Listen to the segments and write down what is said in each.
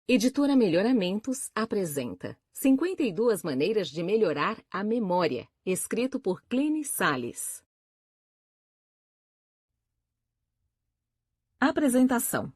Editora Melhoramentos apresenta 52 maneiras de melhorar a memória, escrito por Cline Salles. Apresentação.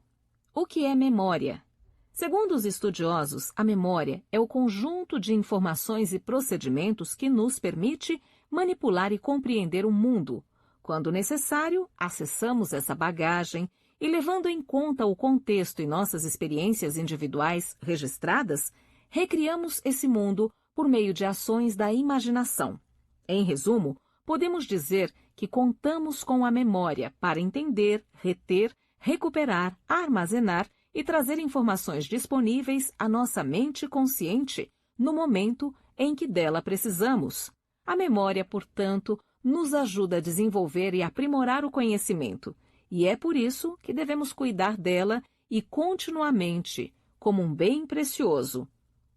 O que é memória? Segundo os estudiosos, a memória é o conjunto de informações e procedimentos que nos permite manipular e compreender o mundo. Quando necessário, acessamos essa bagagem e, levando em conta o contexto e nossas experiências individuais registradas, recriamos esse mundo por meio de ações da imaginação. Em resumo, podemos dizer que contamos com a memória para entender, reter, recuperar, armazenar e trazer informações disponíveis à nossa mente consciente no momento em que dela precisamos. A memória, portanto, nos ajuda a desenvolver e aprimorar o conhecimento, e é por isso que devemos cuidar dela e continuamente, como um bem precioso.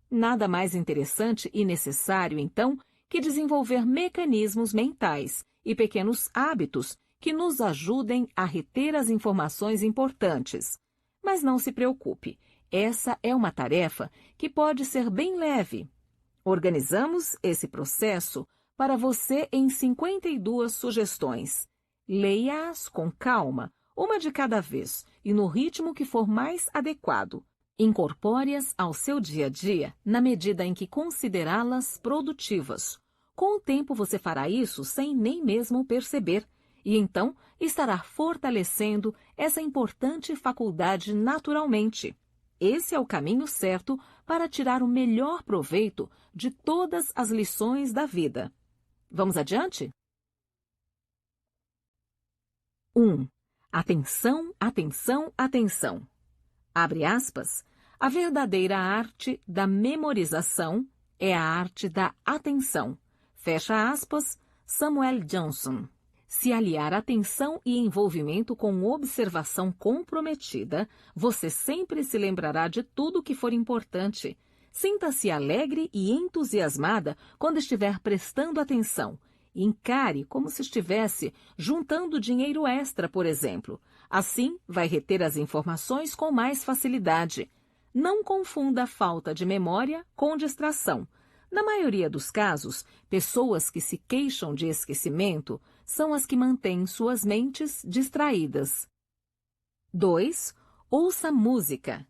Nada mais interessante e necessário, então, que desenvolver mecanismos mentais e pequenos hábitos que nos ajudem a reter as informações importantes. Mas não se preocupe, essa é uma tarefa que pode ser bem leve. Organizamos esse processo para você em 52 sugestões. Leia-as com calma, uma de cada vez, e no ritmo que for mais adequado. Incorpore-as ao seu dia a dia, na medida em que considerá-las produtivas. Com o tempo você fará isso sem nem mesmo perceber, e então estará fortalecendo essa importante faculdade naturalmente. Esse é o caminho certo para tirar o melhor proveito de todas as lições da vida. Vamos adiante? 1. Atenção, atenção, atenção. Abre aspas. A verdadeira arte da memorização é a arte da atenção. Fecha aspas. Samuel Johnson. Se aliar atenção e envolvimento com observação comprometida, você sempre se lembrará de tudo que for importante. Sinta-se alegre e entusiasmada quando estiver prestando atenção. Encare como se estivesse juntando dinheiro extra, por exemplo. Assim, vai reter as informações com mais facilidade. Não confunda a falta de memória com distração. Na maioria dos casos, pessoas que se queixam de esquecimento são as que mantêm suas mentes distraídas. 2. Ouça música.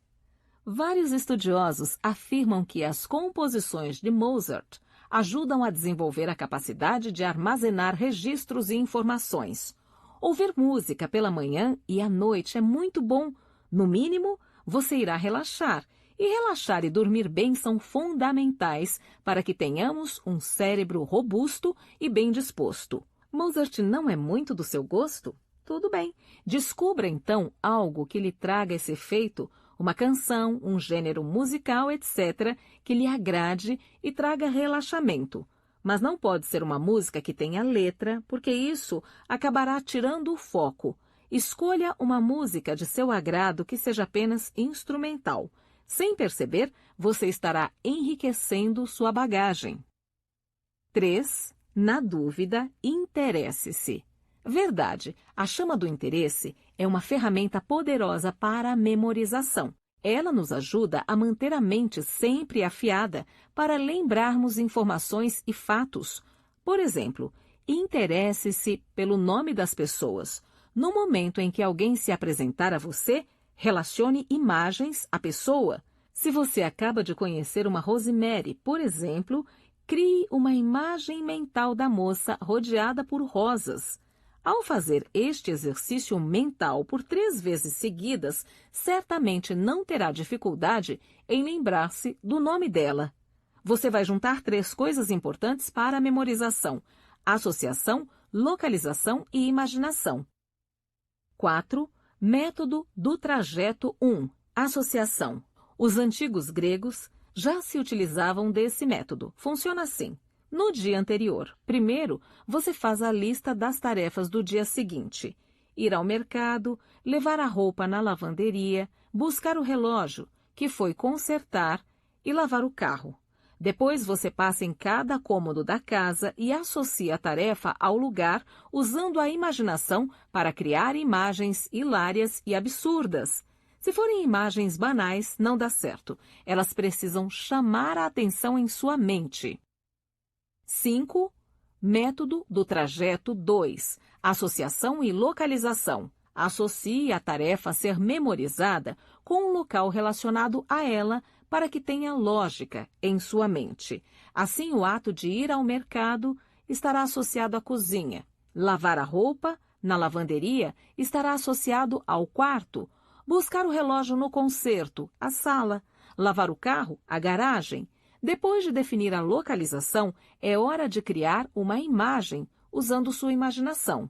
Vários estudiosos afirmam que as composições de Mozart ajudam a desenvolver a capacidade de armazenar registros e informações. Ouvir música pela manhã e à noite é muito bom. No mínimo, você irá relaxar. E relaxar e dormir bem são fundamentais para que tenhamos um cérebro robusto e bem disposto. Mozart não é muito do seu gosto? Tudo bem. Descubra, então, algo que lhe traga esse efeito, uma canção, um gênero musical, etc., que lhe agrade e traga relaxamento. Mas não pode ser uma música que tenha letra, porque isso acabará tirando o foco. Escolha uma música de seu agrado que seja apenas instrumental. Sem perceber, você estará enriquecendo sua bagagem. 3. Na dúvida, interesse-se. Verdade, a chama do interesse é uma ferramenta poderosa para a memorização. Ela nos ajuda a manter a mente sempre afiada para lembrarmos informações e fatos. Por exemplo, interesse-se pelo nome das pessoas. No momento em que alguém se apresentar a você, relacione imagens à pessoa. Se você acaba de conhecer uma Rosemary, por exemplo, crie uma imagem mental da moça rodeada por rosas. Ao fazer este exercício mental por 3 vezes seguidas, certamente não terá dificuldade em lembrar-se do nome dela. Você vai juntar 3 coisas importantes para a memorização: associação, localização e imaginação. 4. Método do trajeto 1. Associação. Os antigos gregos já se utilizavam desse método. Funciona assim. No dia anterior, primeiro, você faz a lista das tarefas do dia seguinte. Ir ao mercado, levar a roupa na lavanderia, buscar o relógio, que foi consertar, e lavar o carro. Depois você passa em cada cômodo da casa e associa a tarefa ao lugar usando a imaginação para criar imagens hilárias e absurdas. Se forem imagens banais, não dá certo. Elas precisam chamar a atenção em sua mente. 5. Método do trajeto 2. Associação e localização. Associe a tarefa a ser memorizada com um local relacionado a ela para que tenha lógica em sua mente. Assim, o ato de ir ao mercado estará associado à cozinha. Lavar a roupa na lavanderia estará associado ao quarto. Buscar o relógio no concerto, à sala. Lavar o carro, à garagem. Depois de definir a localização, é hora de criar uma imagem usando sua imaginação.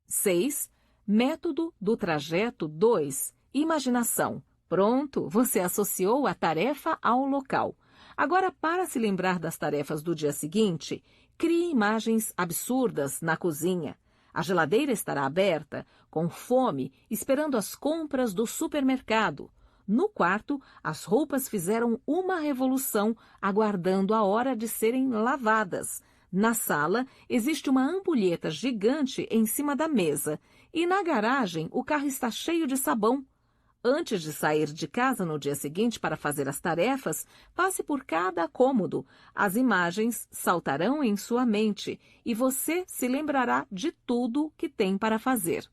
6. Método do trajeto 2. Imaginação. Pronto, você associou a tarefa ao local. Agora, para se lembrar das tarefas do dia seguinte, crie imagens absurdas na cozinha. A geladeira estará aberta, com fome, esperando as compras do supermercado. No quarto, as roupas fizeram uma revolução, aguardando a hora de serem lavadas. Na sala, existe uma ampulheta gigante em cima da mesa. E na garagem, o carro está cheio de sabão. Antes de sair de casa no dia seguinte para fazer as tarefas, passe por cada cômodo. As imagens saltarão em sua mente e você se lembrará de tudo que tem para fazer.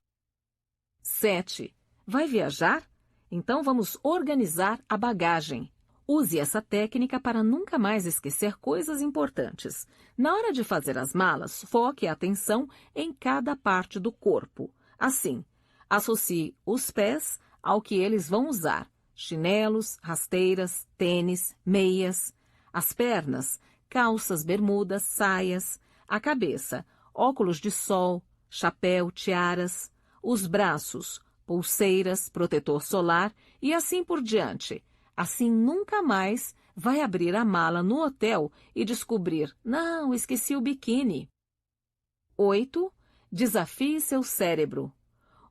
7. Vai viajar? Então vamos organizar a bagagem. Use essa técnica para nunca mais esquecer coisas importantes. Na hora de fazer as malas, foque a atenção em cada parte do corpo. Assim, associe os pés ao que eles vão usar: chinelos, rasteiras, tênis, meias. As pernas, calças, bermudas, saias. A cabeça, óculos de sol, chapéu, tiaras. Os braços, pulseiras, protetor solar e assim por diante. Assim nunca mais vai abrir a mala no hotel e descobrir: não, esqueci o biquíni. 8. Desafie seu cérebro.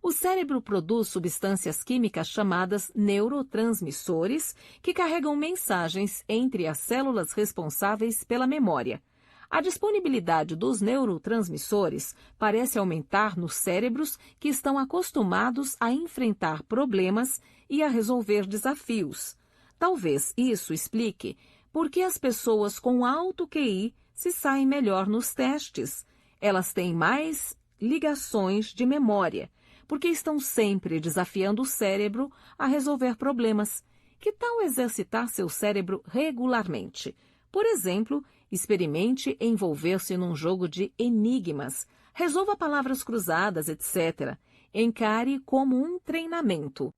O cérebro produz substâncias químicas chamadas neurotransmissores que carregam mensagens entre as células responsáveis pela memória. A disponibilidade dos neurotransmissores parece aumentar nos cérebros que estão acostumados a enfrentar problemas e a resolver desafios. Talvez isso explique por que as pessoas com alto QI se saem melhor nos testes. Elas têm mais ligações de memória, porque estão sempre desafiando o cérebro a resolver problemas. Que tal exercitar seu cérebro regularmente? Por exemplo, experimente envolver-se num jogo de enigmas, resolva palavras cruzadas, etc. Encare como um treinamento.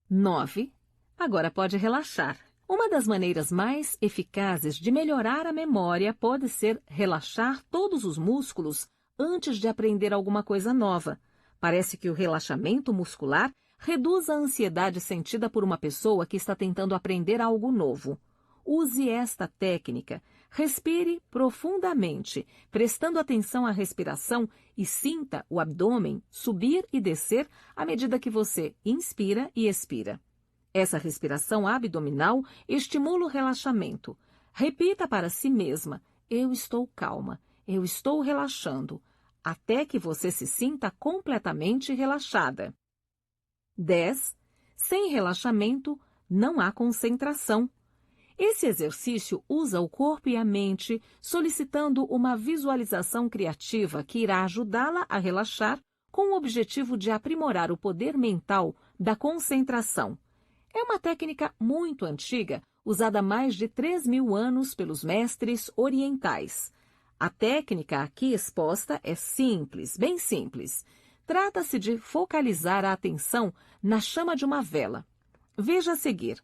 9. Agora pode relaxar. Uma das maneiras mais eficazes de melhorar a memória pode ser relaxar todos os músculos antes de aprender alguma coisa nova. Parece que o relaxamento muscular reduz a ansiedade sentida por uma pessoa que está tentando aprender algo novo. Use esta técnica. Respire profundamente, prestando atenção à respiração e sinta o abdômen subir e descer à medida que você inspira e expira. Essa respiração abdominal estimula o relaxamento. Repita para si mesma: eu estou calma, eu estou relaxando, até que você se sinta completamente relaxada. 10. Sem relaxamento, não há concentração. Esse exercício usa o corpo e a mente, solicitando uma visualização criativa que irá ajudá-la a relaxar com o objetivo de aprimorar o poder mental da concentração. É uma técnica muito antiga, usada há mais de 3.000 anos pelos mestres orientais. A técnica aqui exposta é simples, bem simples. Trata-se de focalizar a atenção na chama de uma vela. Veja a seguir.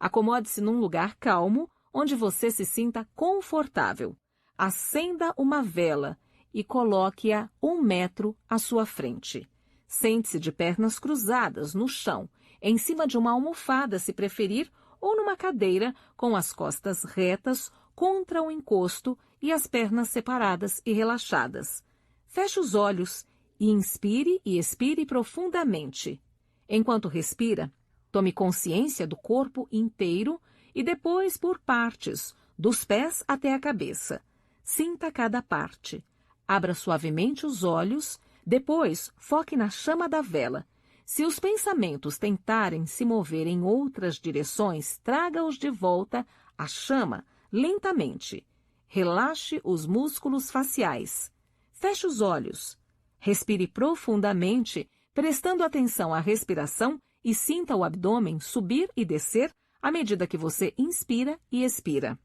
Acomode-se num lugar calmo, onde você se sinta confortável. Acenda uma vela e coloque-a 1 metro à sua frente. Sente-se de pernas cruzadas no chão, em cima de uma almofada, se preferir, ou numa cadeira com as costas retas contra o encosto e as pernas separadas e relaxadas. Feche os olhos e inspire e expire profundamente. Enquanto respira, tome consciência do corpo inteiro e depois por partes, dos pés até a cabeça. Sinta cada parte. Abra suavemente os olhos, depois foque na chama da vela. Se os pensamentos tentarem se mover em outras direções, traga-os de volta à chama, lentamente. Relaxe os músculos faciais. Feche os olhos. Respire profundamente, prestando atenção à respiração e sinta o abdômen subir e descer à medida que você inspira e expira.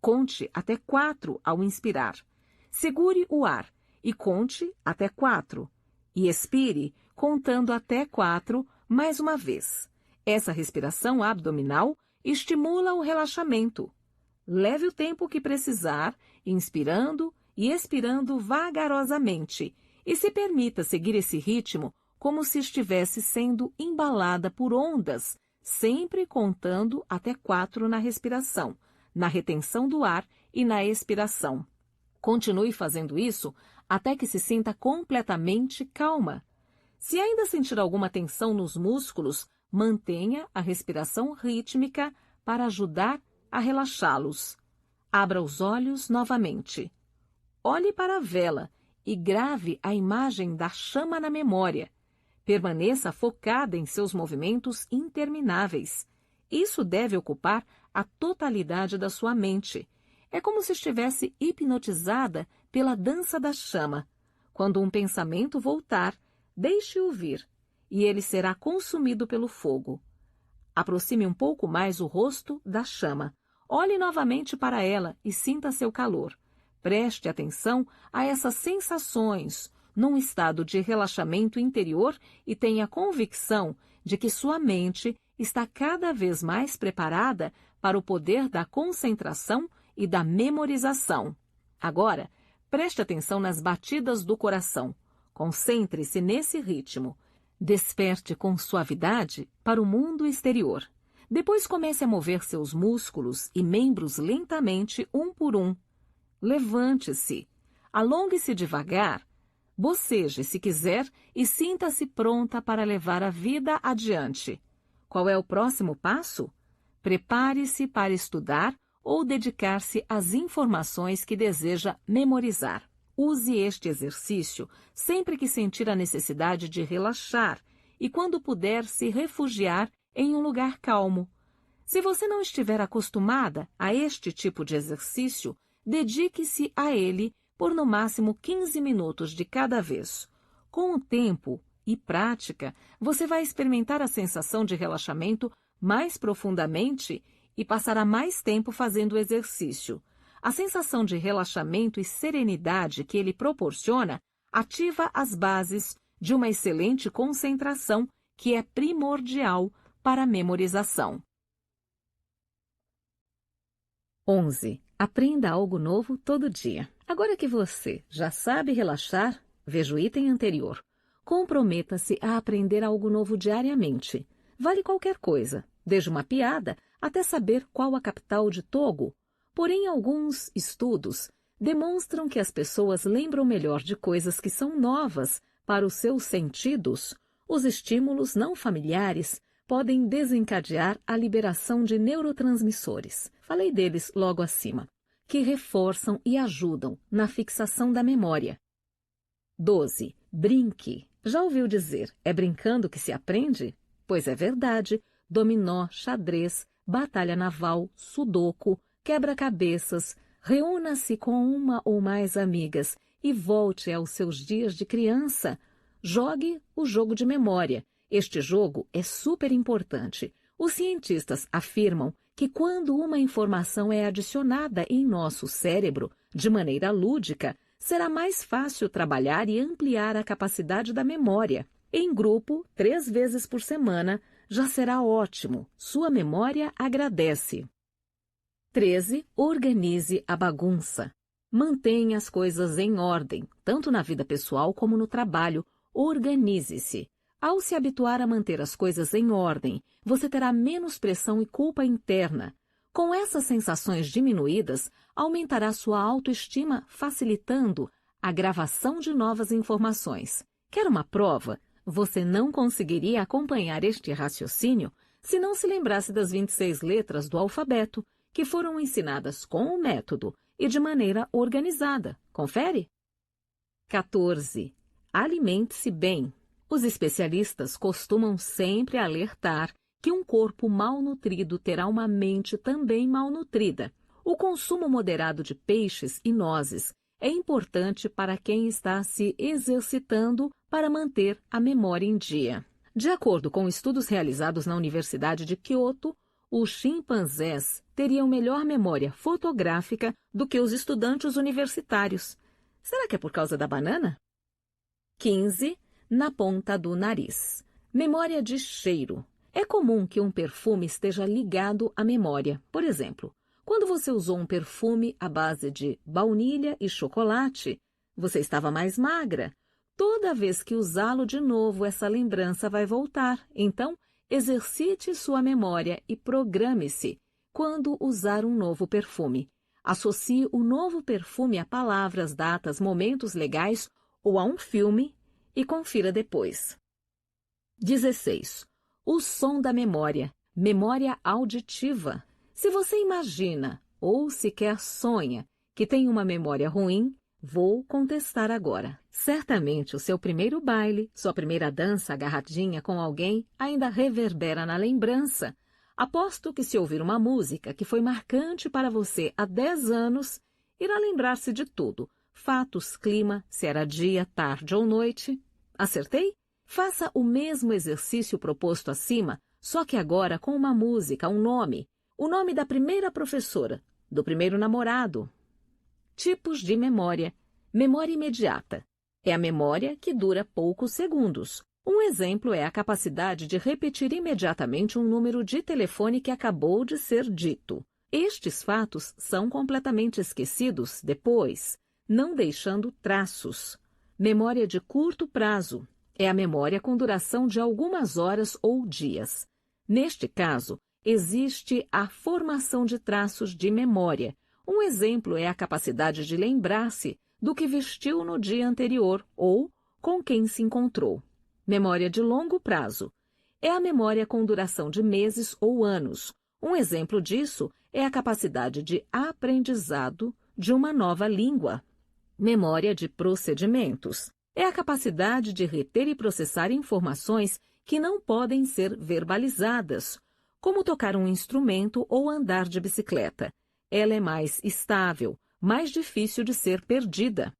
Conte até 4 ao inspirar. Segure o ar e conte até 4. E expire, contando até 4 mais uma vez. Essa respiração abdominal estimula o relaxamento. Leve o tempo que precisar, inspirando e expirando vagarosamente, e se permita seguir esse ritmo como se estivesse sendo embalada por ondas, sempre contando até 4 na respiração, na retenção do ar e na expiração. Continue fazendo isso até que se sinta completamente calma. Se ainda sentir alguma tensão nos músculos, mantenha a respiração rítmica para ajudar a relaxá-los. Abra os olhos novamente. Olhe para a vela e grave a imagem da chama na memória. Permaneça focada em seus movimentos intermináveis. Isso deve ocupar a totalidade da sua mente. É como se estivesse hipnotizada pela dança da chama. Quando um pensamento voltar, deixe-o vir, e ele será consumido pelo fogo. Aproxime um pouco mais o rosto da chama. Olhe novamente para ela e sinta seu calor. Preste atenção a essas sensações, num estado de relaxamento interior, e tenha convicção de que sua mente está cada vez mais preparada para o poder da concentração e da memorização. Agora, preste atenção nas batidas do coração. Concentre-se nesse ritmo. Desperte com suavidade para o mundo exterior. Depois comece a mover seus músculos e membros lentamente, um por um. Levante-se. Alongue-se devagar. Boceje se quiser e sinta-se pronta para levar a vida adiante. Qual é o próximo passo? Prepare-se para estudar ou dedicar-se às informações que deseja memorizar. Use este exercício sempre que sentir a necessidade de relaxar e quando puder se refugiar em um lugar calmo. Se você não estiver acostumada a este tipo de exercício, dedique-se a ele por no máximo 15 minutos de cada vez. Com o tempo e prática, você vai experimentar a sensação de relaxamento mais profundamente e passará mais tempo fazendo o exercício. A sensação de relaxamento e serenidade que ele proporciona ativa as bases de uma excelente concentração que é primordial para a memorização. 11. Aprenda algo novo todo dia. Agora que você já sabe relaxar, veja o item anterior. Comprometa-se a aprender algo novo diariamente. Vale qualquer coisa, desde uma piada até saber qual a capital de Togo. Porém, alguns estudos demonstram que as pessoas lembram melhor de coisas que são novas para os seus sentidos. Os estímulos não familiares podem desencadear a liberação de neurotransmissores. Falei deles logo acima, que reforçam e ajudam na fixação da memória. 12. Brinque. Já ouviu dizer, é brincando que se aprende? Pois é verdade. Dominó, xadrez, batalha naval, sudoku, quebra-cabeças. Reúna-se com uma ou mais amigas e volte aos seus dias de criança. Jogue o jogo de memória. Este jogo é super importante. Os cientistas afirmam que quando uma informação é adicionada em nosso cérebro de maneira lúdica, será mais fácil trabalhar e ampliar a capacidade da memória. Em grupo, 3 vezes por semana, já será ótimo. Sua memória agradece. 13. Organize a bagunça. Mantenha as coisas em ordem, tanto na vida pessoal como no trabalho. Organize-se. Ao se habituar a manter as coisas em ordem, você terá menos pressão e culpa interna. Com essas sensações diminuídas, aumentará sua autoestima, facilitando a gravação de novas informações. Quer uma prova? Você não conseguiria acompanhar este raciocínio se não se lembrasse das 26 letras do alfabeto, que foram ensinadas com o método e de maneira organizada. Confere? 14. Alimente-se bem. Os especialistas costumam sempre alertar que um corpo malnutrido terá uma mente também malnutrida. O consumo moderado de peixes e nozes é importante para quem está se exercitando para manter a memória em dia. De acordo com estudos realizados na Universidade de Kyoto, os chimpanzés teriam melhor memória fotográfica do que os estudantes universitários. Será que é por causa da banana? 15. Na ponta do nariz. Memória de cheiro. É comum que um perfume esteja ligado à memória. Por exemplo, quando você usou um perfume à base de baunilha e chocolate, você estava mais magra. Toda vez que usá-lo de novo, essa lembrança vai voltar. Então, exercite sua memória e programe-se quando usar um novo perfume. Associe o novo perfume a palavras, datas, momentos legais ou a um filme e confira depois. 16. O som da memória. Memória auditiva. Se você imagina ou sequer sonha que tem uma memória ruim, vou contestar agora. Certamente o seu primeiro baile, sua primeira dança agarradinha com alguém ainda reverbera na lembrança. Aposto que se ouvir uma música que foi marcante para você há 10 anos, irá lembrar-se de tudo. Fatos, clima, se era dia, tarde ou noite. Acertei? Faça o mesmo exercício proposto acima, só que agora com uma música, um nome. O nome da primeira professora, do primeiro namorado. Tipos de memória. Memória imediata. É a memória que dura poucos segundos. Um exemplo é a capacidade de repetir imediatamente um número de telefone que acabou de ser dito. Estes fatos são completamente esquecidos depois, não deixando traços. Memória de curto prazo. É a memória com duração de algumas horas ou dias. Neste caso, existe a formação de traços de memória. Um exemplo é a capacidade de lembrar-se do que vestiu no dia anterior ou com quem se encontrou. Memória de longo prazo. É a memória com duração de meses ou anos. Um exemplo disso é a capacidade de aprendizado de uma nova língua. Memória de procedimentos. É a capacidade de reter e processar informações que não podem ser verbalizadas, como tocar um instrumento ou andar de bicicleta. Ela é mais estável, mais difícil de ser perdida.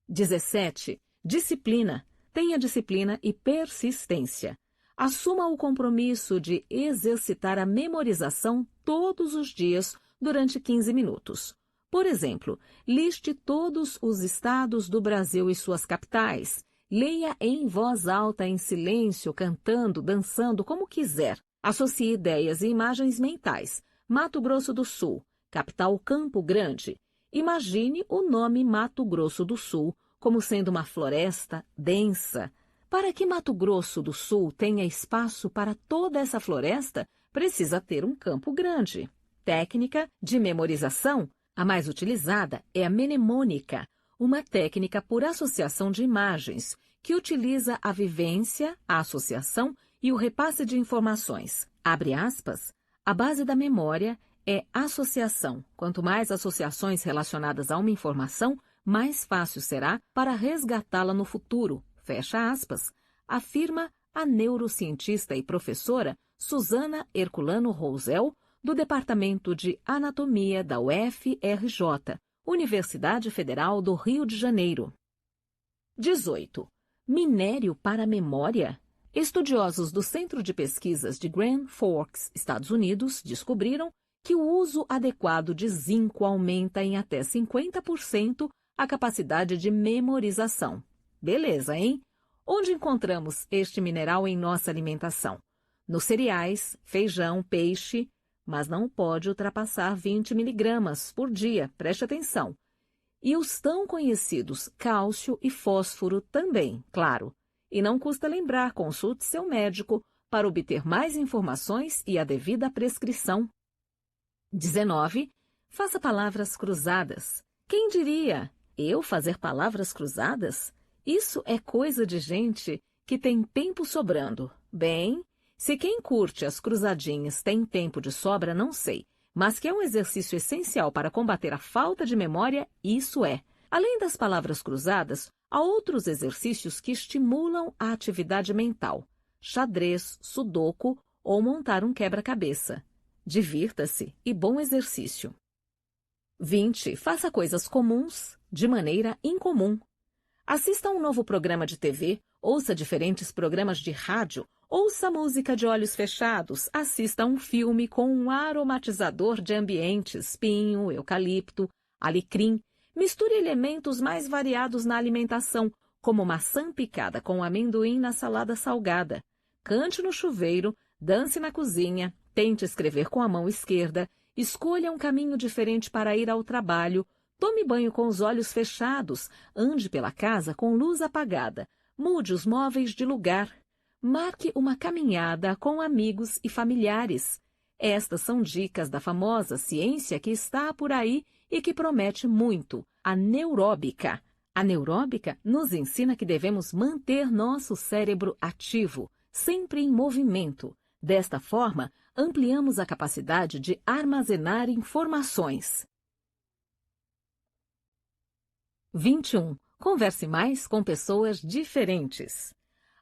17. Disciplina. Tenha disciplina e persistência. Assuma o compromisso de exercitar a memorização todos os dias durante 15 minutos. Por exemplo, liste todos os estados do Brasil e suas capitais. Leia em voz alta, em silêncio, cantando, dançando, como quiser. Associe ideias e imagens mentais. Mato Grosso do Sul, capital Campo Grande. Imagine o nome Mato Grosso do Sul como sendo uma floresta densa. Para que Mato Grosso do Sul tenha espaço para toda essa floresta, precisa ter um campo grande. Técnica de memorização. A mais utilizada é a mnemônica, uma técnica por associação de imagens, que utiliza a vivência, a associação e o repasse de informações. Abre aspas, a base da memória é associação. Quanto mais associações relacionadas a uma informação, mais fácil será para resgatá-la no futuro. Fecha aspas, afirma a neurocientista e professora Susana Herculano Rosel, do Departamento de Anatomia da UFRJ, Universidade Federal do Rio de Janeiro. 18. Minério para a memória? Estudiosos do Centro de Pesquisas de Grand Forks, Estados Unidos, descobriram que o uso adequado de zinco aumenta em até 50% a capacidade de memorização. Beleza, hein? Onde encontramos este mineral em nossa alimentação? Nos cereais, feijão, peixe, mas não pode ultrapassar 20 miligramas por dia, preste atenção. E os tão conhecidos cálcio e fósforo também, claro. E não custa lembrar, consulte seu médico para obter mais informações e a devida prescrição. 19. Faça palavras cruzadas. Quem diria? Eu fazer palavras cruzadas? Isso é coisa de gente que tem tempo sobrando. Bem, se quem curte as cruzadinhas tem tempo de sobra, não sei. Mas que é um exercício essencial para combater a falta de memória, isso é. Além das palavras cruzadas, há outros exercícios que estimulam a atividade mental: xadrez, sudoku ou montar um quebra-cabeça. Divirta-se e bom exercício. 20. Faça coisas comuns de maneira incomum. Assista a um novo programa de TV, ouça diferentes programas de rádio, ouça música de olhos fechados, assista a um filme com um aromatizador de ambientes, pinho, eucalipto, alecrim. Misture elementos mais variados na alimentação, como maçã picada com amendoim na salada salgada. Cante no chuveiro, dance na cozinha, tente escrever com a mão esquerda, escolha um caminho diferente para ir ao trabalho, tome banho com os olhos fechados, ande pela casa com luz apagada, mude os móveis de lugar, marque uma caminhada com amigos e familiares. Estas são dicas da famosa ciência que está por aí e que promete muito, a neuróbica. A neuróbica nos ensina que devemos manter nosso cérebro ativo, sempre em movimento. Desta forma, ampliamos a capacidade de armazenar informações. 21. Converse mais com pessoas diferentes.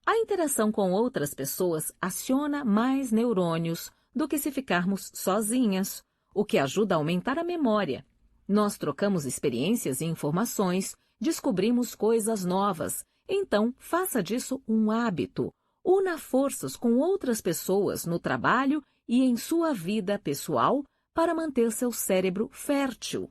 A interação com outras pessoas aciona mais neurônios do que se ficarmos sozinhas, o que ajuda a aumentar a memória. Nós trocamos experiências e informações, descobrimos coisas novas, então faça disso um hábito. Una forças com outras pessoas no trabalho e em sua vida pessoal para manter seu cérebro fértil.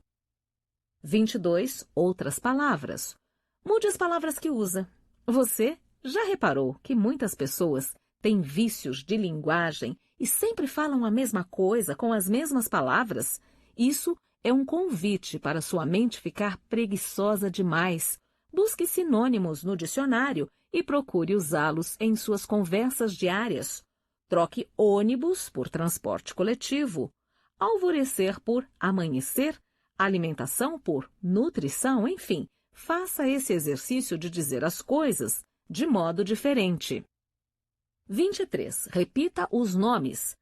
22. Outras palavras. Mude as palavras que usa. Você já reparou que muitas pessoas têm vícios de linguagem e sempre falam a mesma coisa com as mesmas palavras? Isso é um convite para sua mente ficar preguiçosa demais. Busque sinônimos no dicionário e procure usá-los em suas conversas diárias. Troque ônibus por transporte coletivo, alvorecer por amanhecer, alimentação por nutrição, enfim, faça esse exercício de dizer as coisas de modo diferente. 23. Repita os nomes.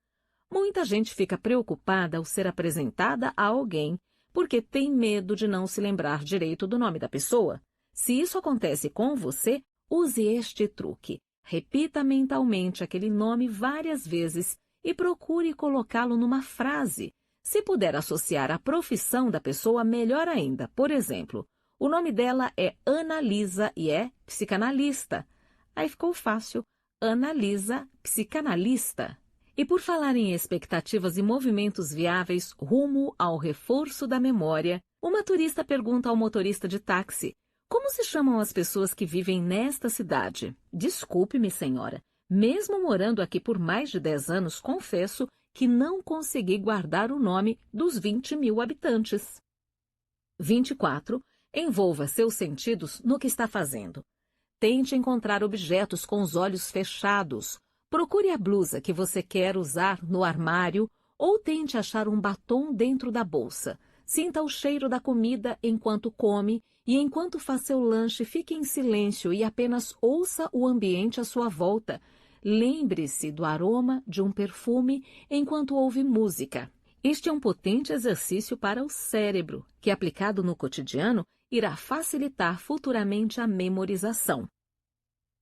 Muita gente fica preocupada ao ser apresentada a alguém porque tem medo de não se lembrar direito do nome da pessoa. Se isso acontece com você, use este truque. Repita mentalmente aquele nome várias vezes e procure colocá-lo numa frase. Se puder associar a profissão da pessoa, melhor ainda. Por exemplo, o nome dela é Ana Lisa e é psicanalista. Aí ficou fácil. Ana Lisa, psicanalista. E por falar em expectativas e movimentos viáveis rumo ao reforço da memória, uma turista pergunta ao motorista de táxi: como se chamam as pessoas que vivem nesta cidade? Desculpe-me, senhora. Mesmo morando aqui por mais de 10 anos, confesso que não consegui guardar o nome dos 20.000 habitantes. 24. Envolva seus sentidos no que está fazendo. Tente encontrar objetos com os olhos fechados. Procure a blusa que você quer usar no armário ou tente achar um batom dentro da bolsa. Sinta o cheiro da comida enquanto come e enquanto faz seu lanche, fique em silêncio e apenas ouça o ambiente à sua volta. Lembre-se do aroma de um perfume enquanto ouve música. Este é um potente exercício para o cérebro, que aplicado no cotidiano irá facilitar futuramente a memorização.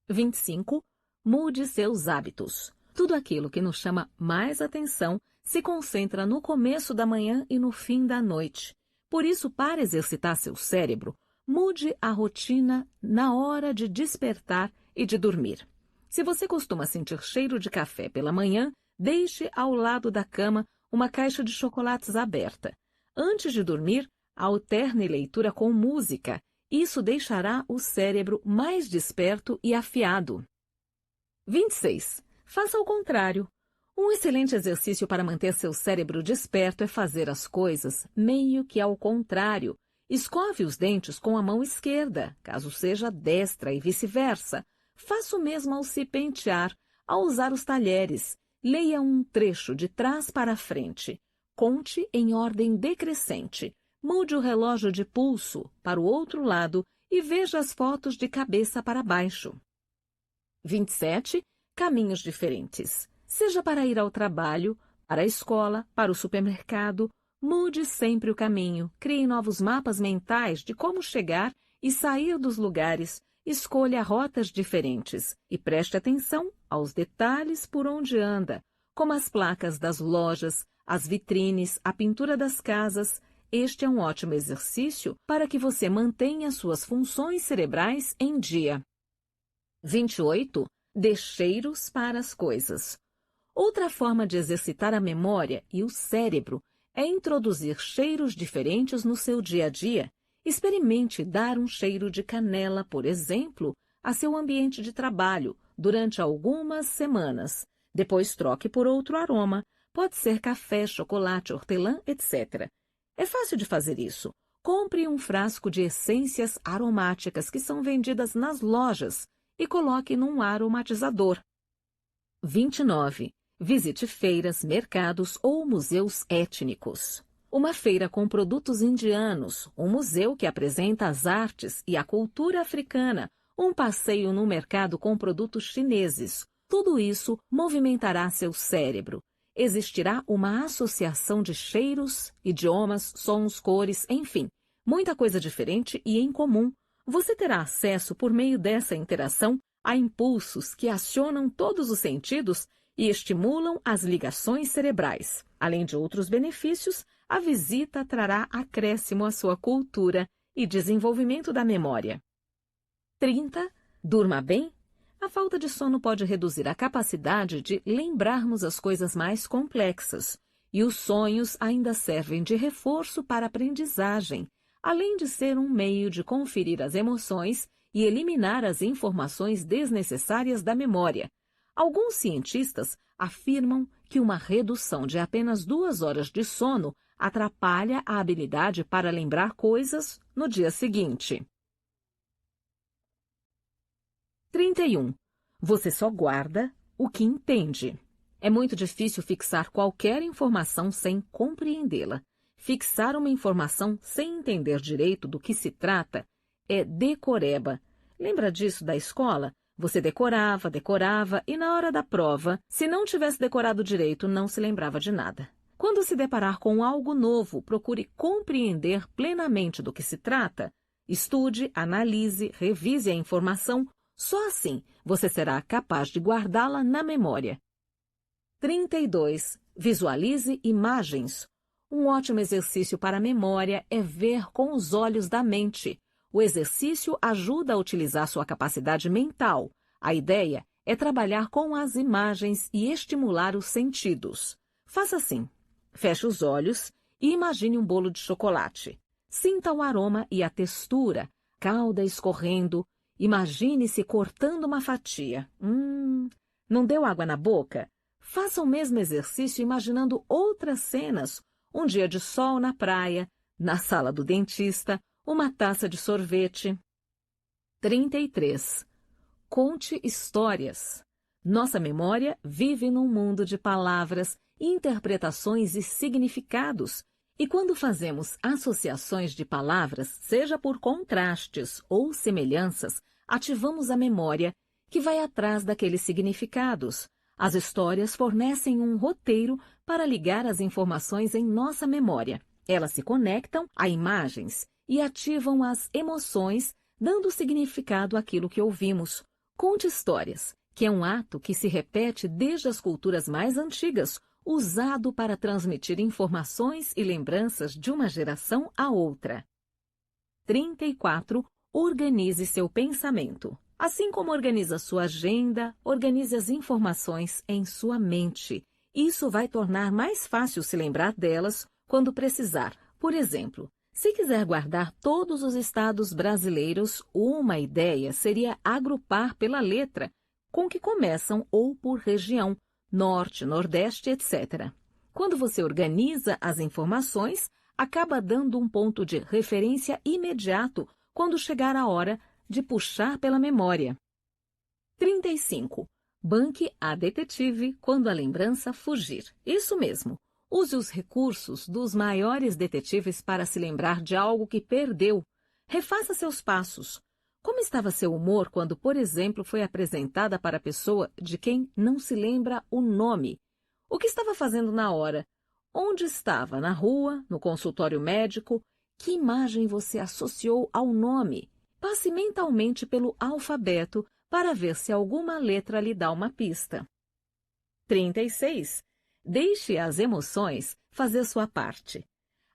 25. Mude seus hábitos. Tudo aquilo que nos chama mais atenção se concentra no começo da manhã e no fim da noite. Por isso, para exercitar seu cérebro, mude a rotina na hora de despertar e de dormir. Se você costuma sentir cheiro de café pela manhã, deixe ao lado da cama uma caixa de chocolates aberta. Antes de dormir, alterne leitura com música. Isso deixará o cérebro mais desperto e afiado. 26. Faça o contrário. Um excelente exercício para manter seu cérebro desperto é fazer as coisas meio que ao contrário. Escove os dentes com a mão esquerda, caso seja destra e vice-versa. Faça o mesmo ao se pentear, ao usar os talheres. Leia um trecho de trás para frente. Conte em ordem decrescente. Mude o relógio de pulso para o outro lado e veja as fotos de cabeça para baixo. 27. Caminhos diferentes. Seja para ir ao trabalho, para a escola, para o supermercado, Mude sempre o caminho, crie novos mapas mentais de como chegar e sair dos lugares, escolha rotas diferentes e preste atenção aos detalhes por onde anda, como as placas das lojas, as vitrines, a pintura das casas. Este é um ótimo exercício para que você mantenha suas funções cerebrais em dia. 28. Dê cheiros para as coisas. Outra forma de exercitar a memória e o cérebro é introduzir cheiros diferentes no seu dia a dia. Experimente dar um cheiro de canela, por exemplo, a seu ambiente de trabalho durante algumas semanas. Depois troque por outro aroma. Pode ser café, chocolate, hortelã, etc. É fácil de fazer isso. Compre um frasco de essências aromáticas que são vendidas nas lojas e coloque num aromatizador. 29. Visite feiras, mercados ou museus étnicos. Uma feira com produtos indianos, um museu que apresenta as artes e a cultura africana, um passeio no mercado com produtos chineses. Tudo isso movimentará seu cérebro. Existirá uma associação de cheiros, idiomas, sons, cores, enfim, muita coisa diferente e em comum. Você terá acesso, por meio dessa interação, a impulsos que acionam todos os sentidos e estimulam as ligações cerebrais. Além de outros benefícios, a visita trará acréscimo à sua cultura e desenvolvimento da memória. 30. Durma bem. A falta de sono pode reduzir a capacidade de lembrarmos as coisas mais complexas, e os sonhos ainda servem de reforço para a aprendizagem, além de ser um meio de conferir as emoções e eliminar as informações desnecessárias da memória. Alguns cientistas afirmam que uma redução de apenas 2 horas de sono atrapalha a habilidade para lembrar coisas no dia seguinte. 31. Você só guarda o que entende. É muito difícil fixar qualquer informação sem compreendê-la. Fixar uma informação sem entender direito do que se trata é decoreba. Lembra disso da escola? Você decorava e na hora da prova, se não tivesse decorado direito, não se lembrava de nada. Quando se deparar com algo novo, procure compreender plenamente do que se trata. Estude, analise, revise a informação. Só assim você será capaz de guardá-la na memória. 32. Visualize imagens. Um ótimo exercício para a memória é ver com os olhos da mente. O exercício ajuda a utilizar sua capacidade mental. A ideia é trabalhar com as imagens e estimular os sentidos. Faça assim. Feche os olhos e imagine um bolo de chocolate. Sinta o aroma e a textura, calda escorrendo. Imagine-se cortando uma fatia. Não deu água na boca? Faça o mesmo exercício imaginando outras cenas. Um dia de sol na praia, na sala do dentista, uma taça de sorvete. 33. Conte histórias. Nossa memória vive num mundo de palavras, interpretações e significados. E quando fazemos associações de palavras, seja por contrastes ou semelhanças, ativamos a memória que vai atrás daqueles significados. As histórias fornecem um roteiro para ligar as informações em nossa memória. Elas se conectam a imagens e ativam as emoções, dando significado àquilo que ouvimos. Conte histórias, que é um ato que se repete desde as culturas mais antigas, usado para transmitir informações e lembranças de uma geração a outra. 34. Organize seu pensamento. Assim como organiza sua agenda, organize as informações em sua mente. Isso vai tornar mais fácil se lembrar delas quando precisar. Por exemplo, se quiser guardar todos os estados brasileiros, uma ideia seria agrupar pela letra com que começam ou por região, norte, nordeste, etc. Quando você organiza as informações, acaba dando um ponto de referência imediato quando chegar a hora de puxar pela memória. 35. Banque a detetive quando a lembrança fugir. Isso mesmo. Use os recursos dos maiores detetives para se lembrar de algo que perdeu. Refaça seus passos. Como estava seu humor quando, por exemplo, foi apresentada para a pessoa de quem não se lembra o nome? O que estava fazendo na hora? Onde estava? Na rua? No consultório médico? Que imagem você associou ao nome? Passe mentalmente pelo alfabeto para ver se alguma letra lhe dá uma pista. 36. Deixe as emoções fazer sua parte.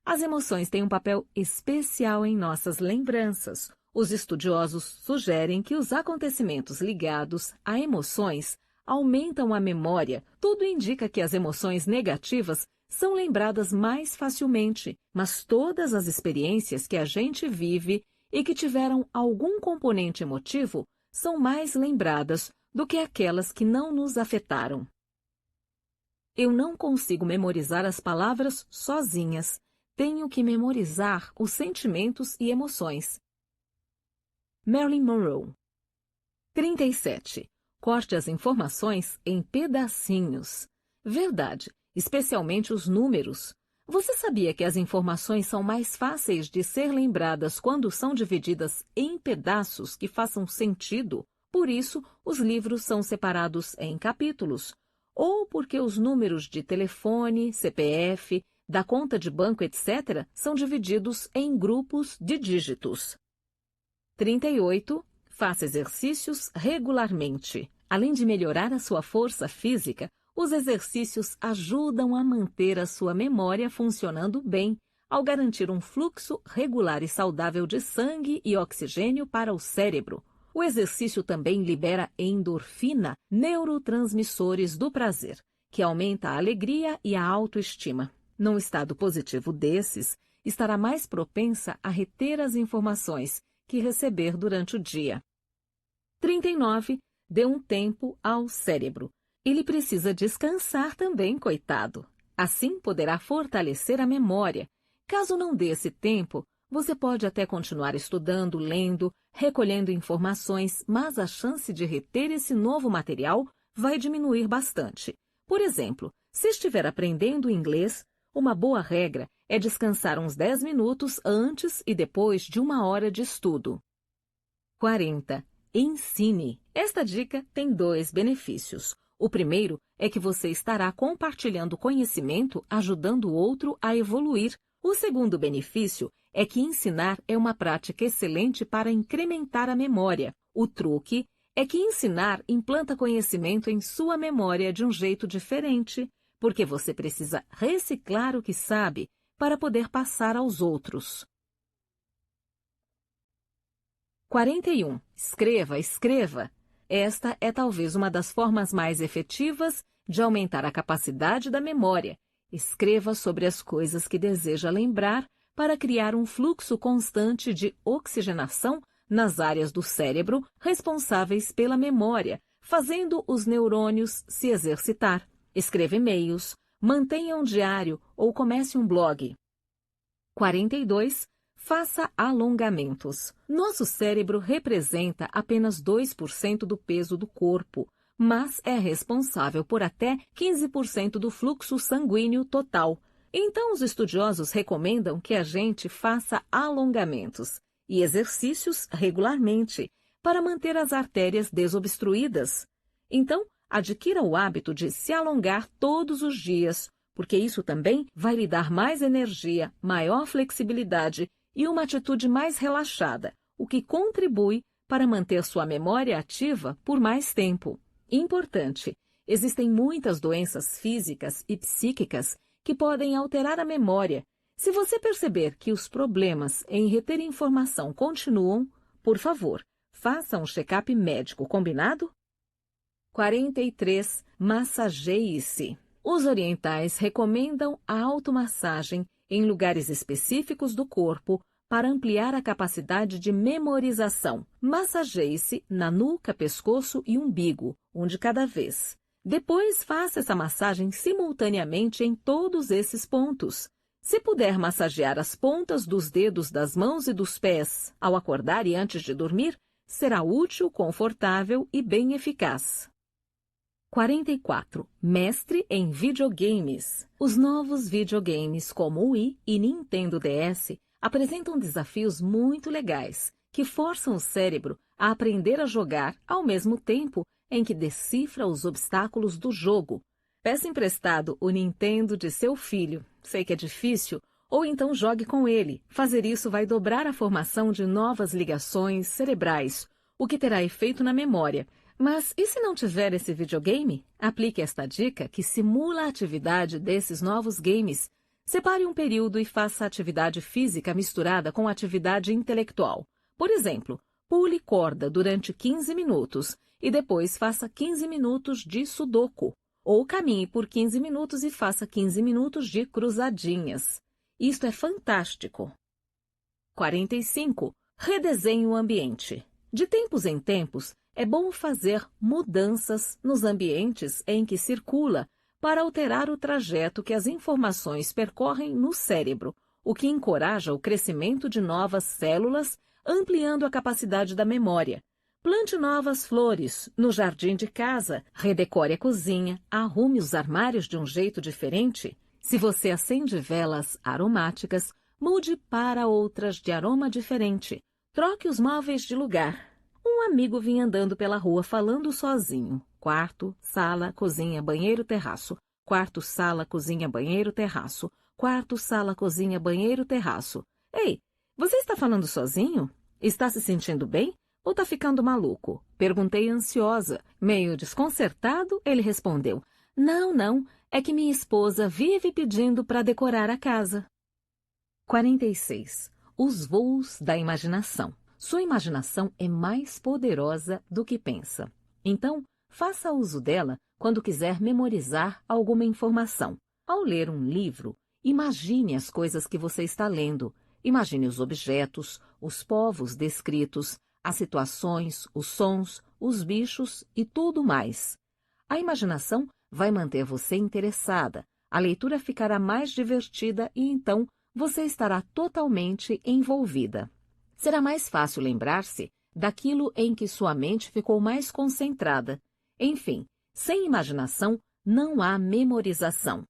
As emoções têm um papel especial em nossas lembranças. Os estudiosos sugerem que os acontecimentos ligados a emoções aumentam a memória. Tudo indica que as emoções negativas são lembradas mais facilmente, mas todas as experiências que a gente vive e que tiveram algum componente emotivo são mais lembradas do que aquelas que não nos afetaram. Eu não consigo memorizar as palavras sozinhas. Tenho que memorizar os sentimentos e emoções. Marilyn Monroe. 37. Corte as informações em pedacinhos. Verdade, especialmente os números. Você sabia que as informações são mais fáceis de ser lembradas quando são divididas em pedaços que façam sentido? Por isso, os livros são separados em capítulos. Ou porque os números de telefone, CPF, da conta de banco, etc., são divididos em grupos de dígitos. 38. Faça exercícios regularmente. Além de melhorar a sua força física, os exercícios ajudam a manter a sua memória funcionando bem, ao garantir um fluxo regular e saudável de sangue e oxigênio para o cérebro. O exercício também libera endorfina, neurotransmissores do prazer, que aumenta a alegria e a autoestima. Num estado positivo desses, estará mais propensa a reter as informações que receber durante o dia. 39. Dê um tempo ao cérebro. Ele precisa descansar também, coitado. Assim poderá fortalecer a memória. Caso não dê esse tempo, você pode até continuar estudando, lendo, recolhendo informações, mas a chance de reter esse novo material vai diminuir bastante. Por exemplo, se estiver aprendendo inglês, uma boa regra é descansar uns 10 minutos antes e depois de 1 hora de estudo. 40. Ensine. Esta dica tem 2 benefícios. O primeiro é que você estará compartilhando conhecimento, ajudando o outro a evoluir. O segundo benefício é que ensinar é uma prática excelente para incrementar a memória. O truque é que ensinar implanta conhecimento em sua memória de um jeito diferente, porque você precisa reciclar o que sabe para poder passar aos outros. 41. Escreva, escreva. Esta é talvez uma das formas mais efetivas de aumentar a capacidade da memória. Escreva sobre as coisas que deseja lembrar para criar um fluxo constante de oxigenação nas áreas do cérebro responsáveis pela memória, fazendo os neurônios se exercitar. Escreva e-mails, mantenha um diário ou comece um blog. 42. Faça alongamentos. Nosso cérebro representa apenas 2% do peso do corpo, mas é responsável por até 15% do fluxo sanguíneo total. Então, os estudiosos recomendam que a gente faça alongamentos e exercícios regularmente para manter as artérias desobstruídas. Então, adquira o hábito de se alongar todos os dias, porque isso também vai lhe dar mais energia, maior flexibilidade e uma atitude mais relaxada, o que contribui para manter sua memória ativa por mais tempo. Importante, existem muitas doenças físicas e psíquicas que podem alterar a memória. Se você perceber que os problemas em reter informação continuam, por favor, faça um check-up médico, combinado? 43. Massageie-se. Os orientais recomendam a automassagem em lugares específicos do corpo para ampliar a capacidade de memorização. Massageie-se na nuca, pescoço e umbigo, um de cada vez. Depois, faça essa massagem simultaneamente em todos esses pontos. Se puder massagear as pontas dos dedos das mãos e dos pés ao acordar e antes de dormir, será útil, confortável e bem eficaz. 44. Mestre em videogames. Os novos videogames como o Wii e Nintendo DS apresentam desafios muito legais que forçam o cérebro a aprender a jogar ao mesmo tempo em que decifra os obstáculos do jogo. Peça emprestado o Nintendo de seu filho. Sei que é difícil, ou então jogue com ele. Fazer isso vai dobrar a formação de novas ligações cerebrais, o que terá efeito na memória. Mas e se não tiver esse videogame? Aplique esta dica que simula a atividade desses novos games. Separe um período e faça atividade física misturada com atividade intelectual. Por exemplo, pule corda durante 15 minutos e depois faça 15 minutos de sudoku. Ou caminhe por 15 minutos e faça 15 minutos de cruzadinhas. Isto é fantástico. 45. Redesenhe o ambiente. De tempos em tempos, é bom fazer mudanças nos ambientes em que circula para alterar o trajeto que as informações percorrem no cérebro, o que encoraja o crescimento de novas células, ampliando a capacidade da memória. Plante novas flores no jardim de casa, redecore a cozinha, arrume os armários de um jeito diferente. Se você acende velas aromáticas, mude para outras de aroma diferente. Troque os móveis de lugar. Um amigo vinha andando pela rua falando sozinho. Quarto, sala, cozinha, banheiro, terraço. Quarto, sala, cozinha, banheiro, terraço. Quarto, sala, cozinha, banheiro, terraço. Ei, você está falando sozinho? Está se sentindo bem? Ou está ficando maluco? Perguntei ansiosa. Meio desconcertado, ele respondeu. Não, é que minha esposa vive pedindo para decorar a casa. 46. Os voos da imaginação. Sua imaginação é mais poderosa do que pensa. Então, faça uso dela quando quiser memorizar alguma informação. Ao ler um livro, imagine as coisas que você está lendo. Imagine os objetos, os povos descritos, as situações, os sons, os bichos e tudo mais. A imaginação vai manter você interessada, a leitura ficará mais divertida e então você estará totalmente envolvida. Será mais fácil lembrar-se daquilo em que sua mente ficou mais concentrada. Enfim, sem imaginação não há memorização.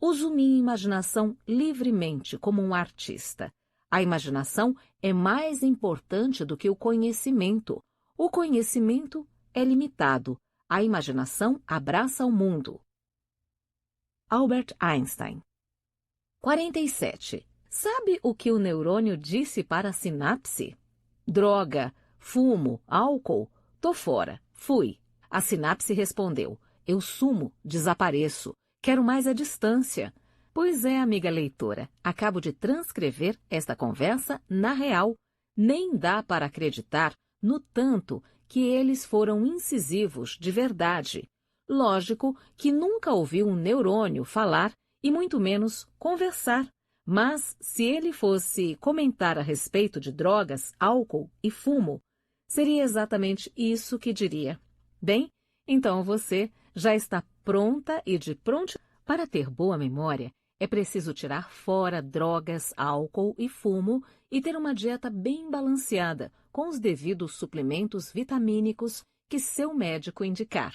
Uso minha imaginação livremente como um artista. A imaginação é mais importante do que o conhecimento. O conhecimento é limitado. A imaginação abraça o mundo. Albert Einstein. 47. Sabe o que o neurônio disse para a sinapse? Droga, fumo, álcool, tô fora, fui. A sinapse respondeu, eu sumo, desapareço, quero mais a distância. Pois é, amiga leitora, acabo de transcrever esta conversa na real. Nem dá para acreditar no tanto que eles foram incisivos de verdade. Lógico que nunca ouviu um neurônio falar e muito menos conversar. Mas, se ele fosse comentar a respeito de drogas, álcool e fumo, seria exatamente isso que diria. Bem, então você já está pronta e de pronto para ter boa memória. É preciso tirar fora drogas, álcool e fumo e ter uma dieta bem balanceada, com os devidos suplementos vitamínicos que seu médico indicar.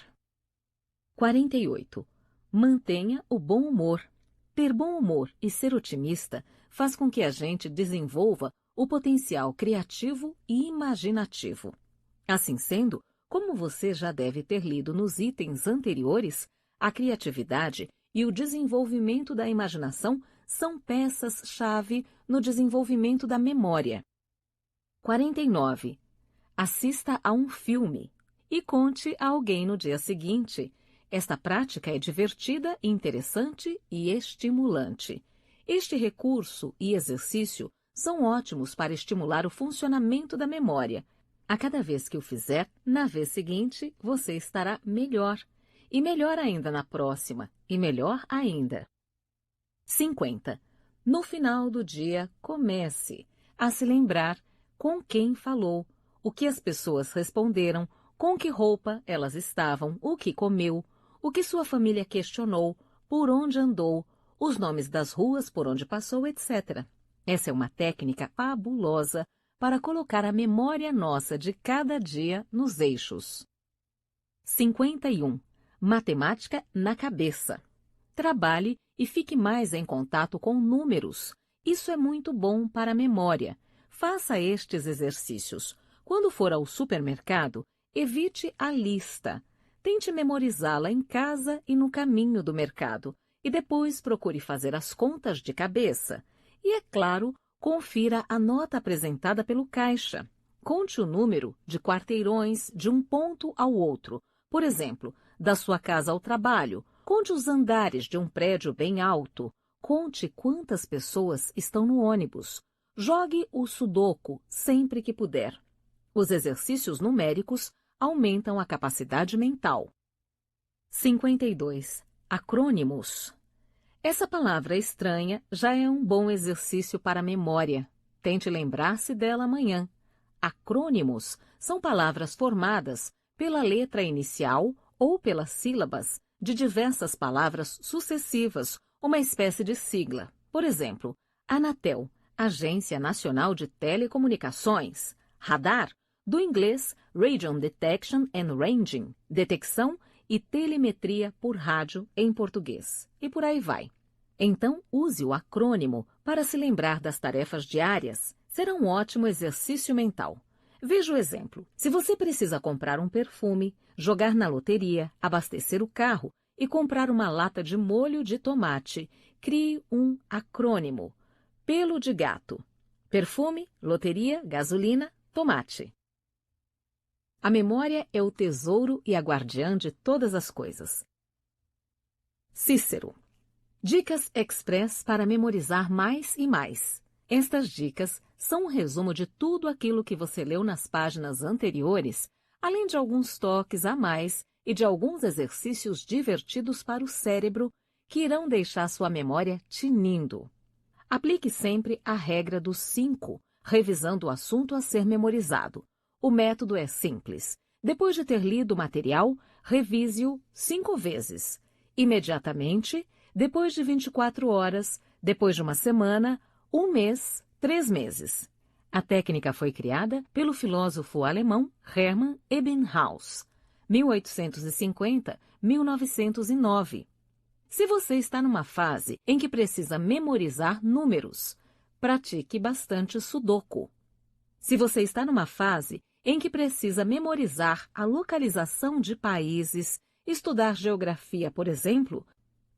48. Mantenha o bom humor. Ter bom humor e ser otimista faz com que a gente desenvolva o potencial criativo e imaginativo. Assim sendo, como você já deve ter lido nos itens anteriores, a criatividade e o desenvolvimento da imaginação são peças-chave no desenvolvimento da memória. 49. Assista a um filme e conte a alguém no dia seguinte. Esta prática é divertida, interessante e estimulante. Este recurso e exercício são ótimos para estimular o funcionamento da memória. A cada vez que o fizer, na vez seguinte, você estará melhor. E melhor ainda na próxima. E melhor ainda. 50. No final do dia, comece a se lembrar com quem falou, o que as pessoas responderam, com que roupa elas estavam, o que comeu, o que sua família questionou, por onde andou, os nomes das ruas por onde passou, etc. Essa é uma técnica fabulosa para colocar a memória nossa de cada dia nos eixos. 51. Matemática na cabeça. Trabalhe e fique mais em contato com números. Isso é muito bom para a memória. Faça estes exercícios. Quando for ao supermercado, evite a lista. Tente memorizá-la em casa e no caminho do mercado, e depois procure fazer as contas de cabeça. E, é claro, confira a nota apresentada pelo caixa. Conte o número de quarteirões de um ponto ao outro. Por exemplo, da sua casa ao trabalho. Conte os andares de um prédio bem alto. Conte quantas pessoas estão no ônibus. Jogue o sudoku sempre que puder. Os exercícios numéricos aumentam a capacidade mental. 52. Acrônimos. Essa palavra estranha já é um bom exercício para a memória. Tente lembrar-se dela amanhã. Acrônimos são palavras formadas pela letra inicial ou pelas sílabas de diversas palavras sucessivas, uma espécie de sigla. Por exemplo, Anatel, Agência Nacional de Telecomunicações. Radar, do inglês Radio Detection and Ranging, detecção e telemetria por rádio em português. E por aí vai. Então, use o acrônimo para se lembrar das tarefas diárias. Será um ótimo exercício mental. Veja o exemplo. Se você precisa comprar um perfume, jogar na loteria, abastecer o carro e comprar uma lata de molho de tomate, crie um acrônimo. Pelo de gato. Perfume, loteria, gasolina, tomate. A memória é o tesouro e a guardiã de todas as coisas. Cícero. Dicas express para memorizar mais e mais. Estas dicas são um resumo de tudo aquilo que você leu nas páginas anteriores, além de alguns toques a mais e de alguns exercícios divertidos para o cérebro que irão deixar sua memória tinindo. Aplique sempre a regra dos 5, revisando o assunto a ser memorizado. O método é simples. Depois de ter lido o material, revise-o 5 vezes. Imediatamente, depois de 24 horas, depois de uma semana, 1 mês, 3 meses. A técnica foi criada pelo filósofo alemão Hermann Ebbinghaus, 1850-1909. Se você está numa fase em que precisa memorizar números, pratique bastante sudoku. Se você está numa fase em que precisa memorizar a localização de países, estudar geografia, por exemplo,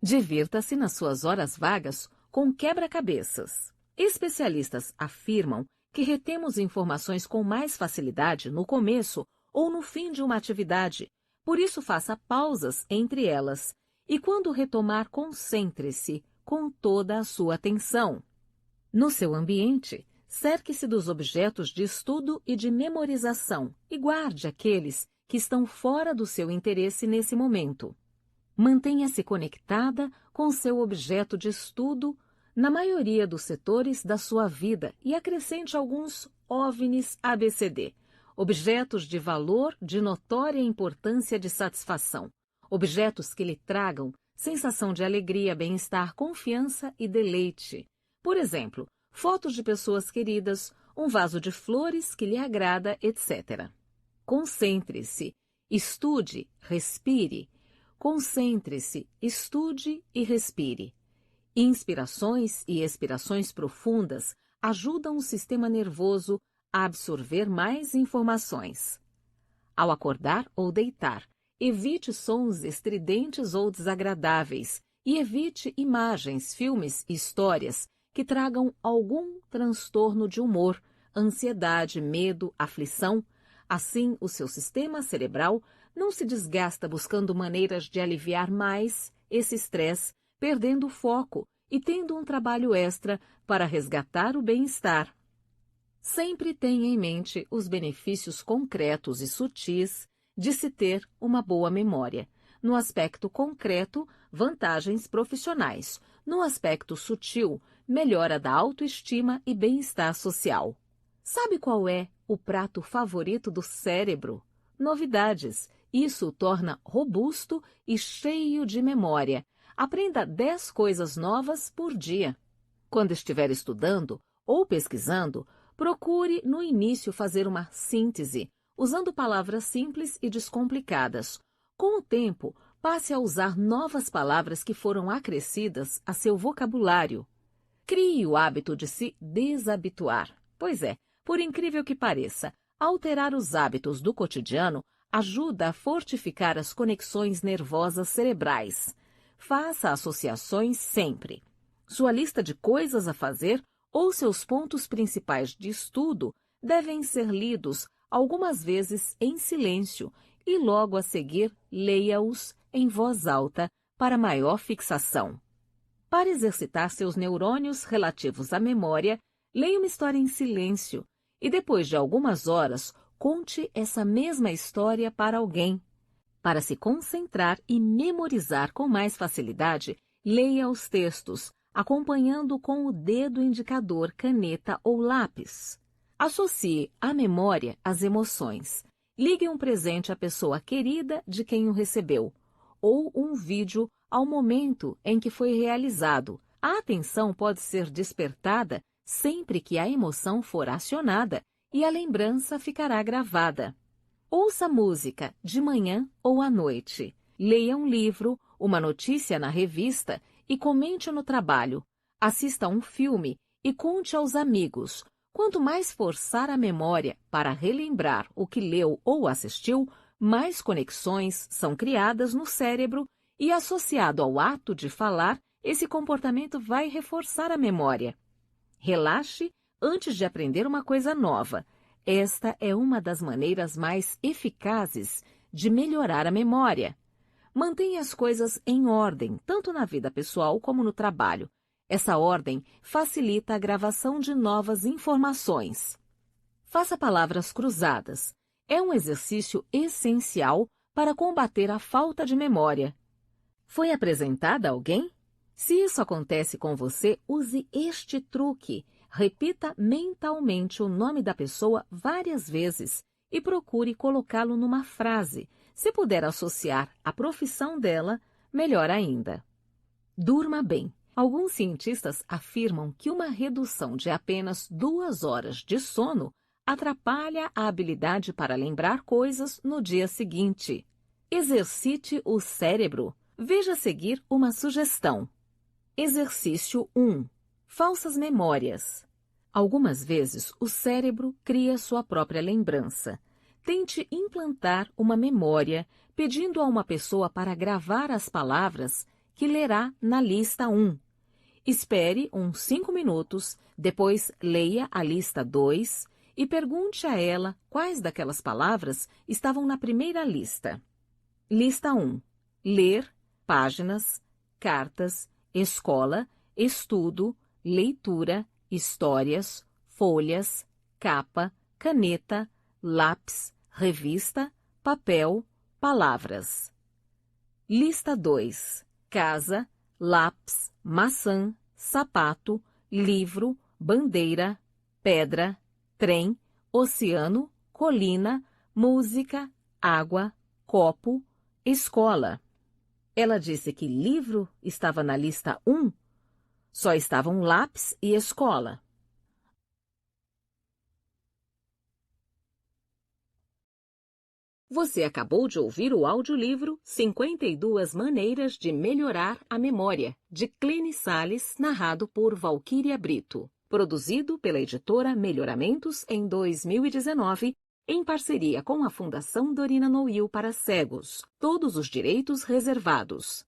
divirta-se nas suas horas vagas com quebra-cabeças. Especialistas afirmam que retemos informações com mais facilidade no começo ou no fim de uma atividade, por isso faça pausas entre elas. E quando retomar, concentre-se com toda a sua atenção. No seu ambiente, cerque-se dos objetos de estudo e de memorização e guarde aqueles que estão fora do seu interesse nesse momento. Mantenha-se conectada com seu objeto de estudo na maioria dos setores da sua vida e acrescente alguns OVNIs ABCD, objetos de valor de notória importância de satisfação. Objetos que lhe tragam sensação de alegria, bem-estar, confiança e deleite. Por exemplo, fotos de pessoas queridas, um vaso de flores que lhe agrada, etc. Concentre-se, estude, respire. Concentre-se, estude e respire. Inspirações e expirações profundas ajudam o sistema nervoso a absorver mais informações. Ao acordar ou deitar, evite sons estridentes ou desagradáveis e evite imagens, filmes e histórias que tragam algum transtorno de humor, ansiedade, medo, aflição. Assim, o seu sistema cerebral não se desgasta buscando maneiras de aliviar mais esse estresse, perdendo o foco e tendo um trabalho extra para resgatar o bem-estar. Sempre tenha em mente os benefícios concretos e sutis de se ter uma boa memória. No aspecto concreto, vantagens profissionais. No aspecto sutil, melhora da autoestima e bem-estar social. Sabe qual é o prato favorito do cérebro? Novidades. Isso o torna robusto e cheio de memória. Aprenda 10 coisas novas por dia. Quando estiver estudando ou pesquisando, procure no início fazer uma síntese, usando palavras simples e descomplicadas. Com o tempo, passe a usar novas palavras que foram acrescidas a seu vocabulário. Crie o hábito de se desabituar. Pois é, por incrível que pareça, alterar os hábitos do cotidiano ajuda a fortificar as conexões nervosas cerebrais. Faça associações sempre. Sua lista de coisas a fazer ou seus pontos principais de estudo devem ser lidos algumas vezes em silêncio e logo a seguir leia-os em voz alta para maior fixação. Para exercitar seus neurônios relativos à memória, leia uma história em silêncio e depois de algumas horas conte essa mesma história para alguém. Para se concentrar e memorizar com mais facilidade, leia os textos, acompanhando com o dedo indicador, caneta ou lápis. Associe a memória às emoções. Ligue um presente à pessoa querida de quem o recebeu, ou um vídeo ao momento em que foi realizado. A atenção pode ser despertada sempre que a emoção for acionada e a lembrança ficará gravada. Ouça música de manhã ou à noite. Leia um livro, uma notícia na revista e comente no trabalho. Assista a um filme e conte aos amigos. Quanto mais forçar a memória para relembrar o que leu ou assistiu, mais conexões são criadas no cérebro e, associado ao ato de falar, esse comportamento vai reforçar a memória. Relaxe antes de aprender uma coisa nova. Esta é uma das maneiras mais eficazes de melhorar a memória. Mantenha as coisas em ordem, tanto na vida pessoal como no trabalho. Essa ordem facilita a gravação de novas informações. Faça palavras cruzadas. É um exercício essencial para combater a falta de memória. Foi apresentada a alguém? Se isso acontece com você, use este truque. Repita mentalmente o nome da pessoa várias vezes e procure colocá-lo numa frase. Se puder associar a profissão dela, melhor ainda. Durma bem. Alguns cientistas afirmam que uma redução de apenas 2 horas de sono atrapalha a habilidade para lembrar coisas no dia seguinte. Exercite o cérebro. Veja a seguir uma sugestão. Exercício 1. Falsas memórias. Algumas vezes o cérebro cria sua própria lembrança. Tente implantar uma memória pedindo a uma pessoa para gravar as palavras que lerá na lista 1. Espere uns 5 minutos, depois leia a lista 2 e pergunte a ela quais daquelas palavras estavam na primeira lista. Lista 1. Ler, páginas, cartas, escola, estudo, leitura, histórias, folhas, capa, caneta, lápis, revista, papel, palavras. Lista 2. Casa, lápis, maçã, sapato, livro, bandeira, pedra, trem, oceano, colina, música, água, copo, escola. Ela disse que livro estava na lista 1. Só estavam lápis e escola. Você acabou de ouvir o audiolivro 52 Maneiras de Melhorar a Memória, de Clene Sales, narrado por Valquíria Brito. Produzido pela editora Melhoramentos em 2019, em parceria com a Fundação Dorina Noil para Cegos. Todos os direitos reservados.